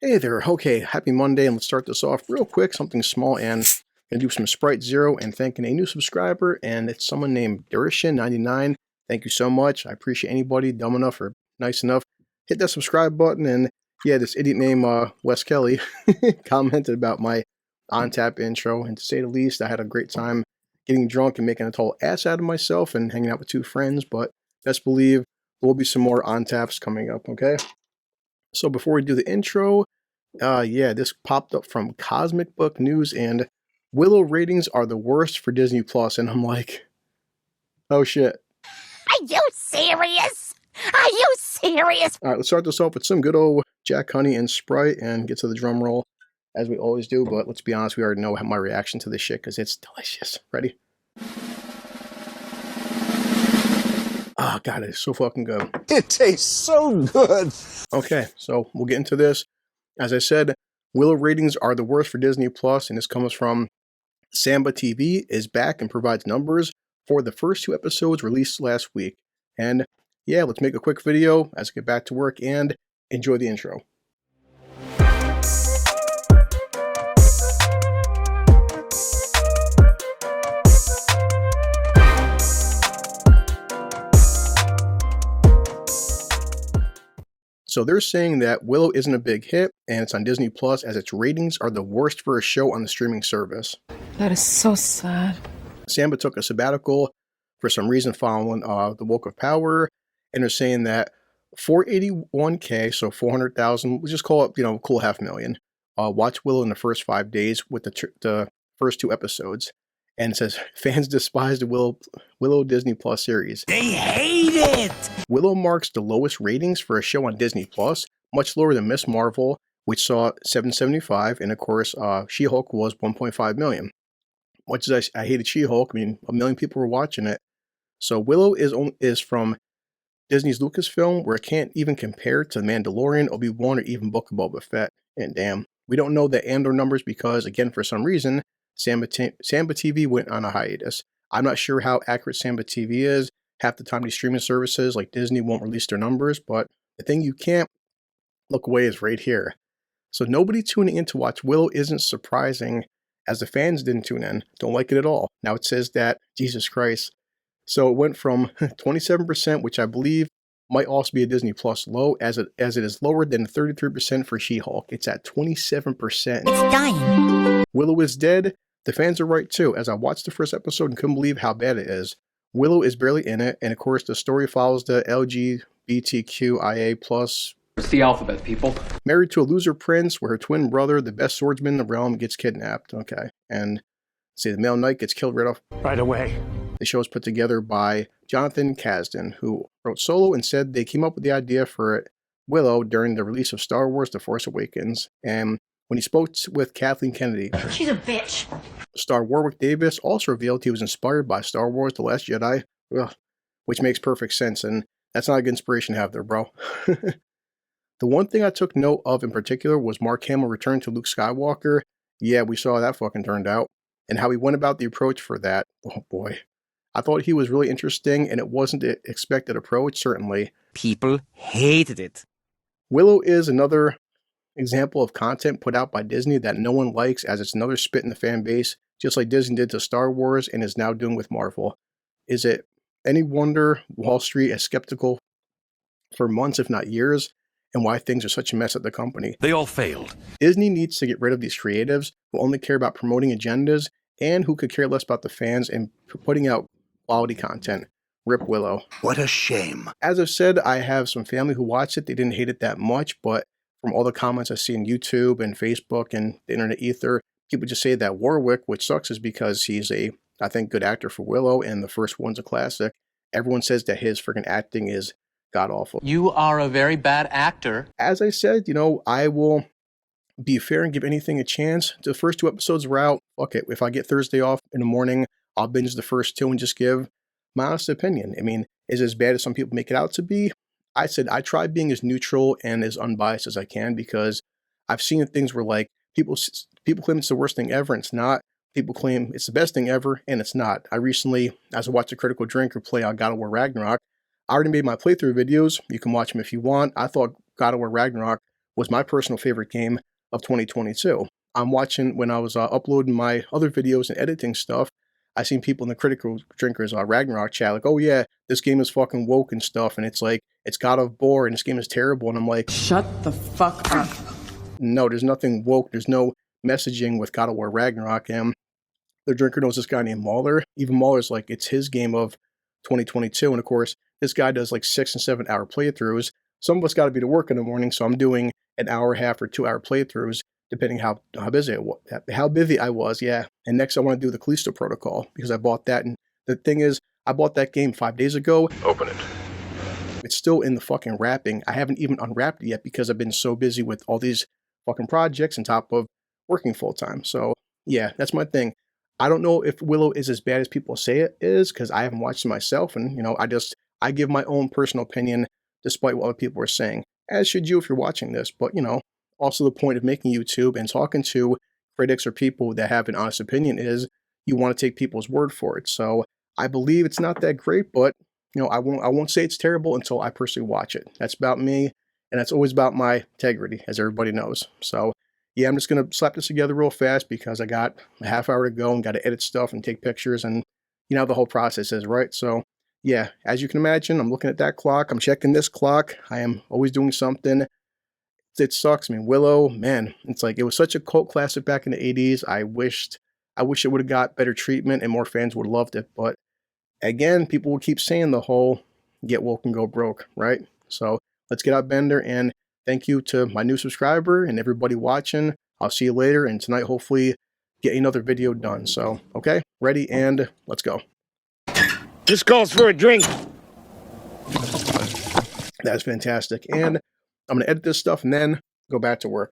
Hey there, okay, happy Monday, and let's start this off real quick, something small, and gonna do some Sprite Zero and thanking a new subscriber, and it's someone named Durishin99. Thank you so much. I appreciate anybody dumb enough or nice enough. Hit that subscribe button, and yeah, this idiot named Wes Kelly commented about my on-tap intro, and to say the least, I had a great time getting drunk and making a total ass out of myself and hanging out with two friends, but best believe there will be some more on-taps coming up, okay? So before we do the intro, yeah, this popped up from Cosmic Book News, and Willow ratings are the worst for Disney Plus, and I'm like, oh shit. Are you serious? Are you serious? All right, let's start this off with some good old Jack Honey and Sprite and get to the drum roll, as we always do, but let's be honest, we already know my reaction to this shit, because it's delicious. Ready? Oh, God, it's so fucking good. It tastes so good. Okay, so we'll get into this. As I said, Willow ratings are the worst for Disney Plus, and this comes from Samba TV is back and provides numbers for the first two episodes released last week. And yeah, let's make a quick video as I get back to work and enjoy the intro. So they're saying that Willow isn't a big hit, and it's on Disney Plus as its ratings are the worst for a show on the streaming service. That is so sad. Samba took a sabbatical for some reason following the Woke of Power, and they're saying that 481K, so 400,000, we'll just call it, a cool 500,000, watch Willow in the first 5 days with the first two episodes. And it says, fans despise the Willow Disney Plus series. They hate it! Willow marks the lowest ratings for a show on Disney Plus, much lower than Miss Marvel, which saw 775, and of course, She-Hulk was 1.5 million. Much as I hated She-Hulk, 1 million people were watching it. So Willow is from Disney's Lucasfilm, where it can't even compare to The Mandalorian, Obi-Wan, or even Book of Boba Fett. And damn, we don't know the Andor numbers because, again, for some reason, Samba TV went on a hiatus. I'm not sure how accurate Samba TV is. Half the time these streaming services like Disney won't release their numbers, but the thing you can't look away is right here. So nobody tuning in to watch Willow isn't surprising, as the fans didn't tune in, don't like it at all. Now it says that, Jesus Christ. So it went from 27%, which I believe might also be a Disney Plus low, as it is lower than 33% for She-Hulk. It's at 27%. It's dying. Willow is dead. The fans are right too, as I watched the first episode and couldn't believe how bad it is. Willow is barely in it, and of course the story follows the LGBTQIA+. It's the alphabet, people. Married to a loser prince, where her twin brother, the best swordsman in the realm, gets kidnapped. Okay, and the male knight gets killed right away. The show is put together by Jonathan Kasdan, who wrote Solo and said they came up with the idea for Willow during the release of Star Wars The Force Awakens, and when he spoke with Kathleen Kennedy. She's a bitch. Star Warwick Davis also revealed he was inspired by Star Wars The Last Jedi, which makes perfect sense, and that's not a good inspiration to have there, bro. The one thing I took note of in particular was Mark Hamill returned to Luke Skywalker. Yeah, we saw how that fucking turned out, and how he went about the approach for that. Oh boy. I thought he was really interesting, and it wasn't the expected approach, certainly. People hated it. Willow is another example of content put out by Disney that no one likes, as it's another spit in the fan base, just like Disney did to Star Wars and is now doing with Marvel. Is it any wonder Wall Street is skeptical for months, if not years, and why things are such a mess at the company? They all failed. Disney needs to get rid of these creatives who only care about promoting agendas and who could care less about the fans and putting out quality content. Rip Willow. What a shame. As I've said, I have some family who watched it. They didn't hate it that much, but from all the comments I see on YouTube and Facebook and the internet ether, people just say that Warwick, which sucks is because he's I think, good actor for Willow, and the first one's a classic. Everyone says that his freaking acting is god-awful. You are a very bad actor. As I said, I will be fair and give anything a chance. The first two episodes were out. Fuck it. If I get Thursday off in the morning, I'll binge the first two and just give my honest opinion. Is it as bad as some people make it out to be? I said I try being as neutral and as unbiased as I can, because I've seen things where like people claim it's the worst thing ever and it's not. People claim it's the best thing ever and it's not. I recently, as I watched a Critical Drinker play on God of War Ragnarok, I already made my playthrough videos. You can watch them if you want. I thought God of War Ragnarok was my personal favorite game of 2022. I'm watching when I was uploading my other videos and editing stuff. I seen people in the Critical Drinkers Ragnarok chat like, oh yeah, this game is fucking woke and stuff, and it's like, it's God of War, and this game is terrible. And I'm like, Shut the fuck up. no, there's nothing woke. There's no messaging with God of War Ragnarok. And the drinker knows this guy named Mahler. Even Mahler's like, it's his game of 2022. And of course, this guy does like 6 and 7 hour playthroughs. Some of us got to be to work in the morning, so I'm doing an hour and a half or 2 hour playthroughs, depending how busy I was. Yeah. And next, I want to do the Callisto Protocol because I bought that. And the thing is, I bought that game 5 days ago. Open it. It's still in the fucking wrapping. I haven't even unwrapped it yet because I've been so busy with all these fucking projects on top of working full time. So yeah, that's my thing. I don't know if Willow is as bad as people say it is because I haven't watched it myself. And, you know, I give my own personal opinion despite what other people are saying, as should you if you're watching this. But, you know, also the point of making YouTube and talking to critics or people that have an honest opinion is you want to take people's word for it. So I believe it's not that great, but, you know, I won't say it's terrible until I personally watch it. That's about me, and that's always about my integrity, as everybody knows. So yeah, I'm just going to slap this together real fast because I got a half hour to go and got to edit stuff and take pictures, and you know how the whole process is, right? So yeah, as you can imagine, I'm looking at that clock. I'm checking this clock. I am always doing something. It sucks. I mean, Willow, man, it's like it was such a cult classic back in the 80s. I wish it would have got better treatment and more fans would have loved it. But again, people will keep saying the whole get woke and go broke, right? So let's get out Bender, and thank you to my new subscriber and everybody watching. I'll see you later, and tonight hopefully get another video done. So, okay, ready, and let's go. This calls for a drink. That's fantastic. And I'm going to edit this stuff and then go back to work.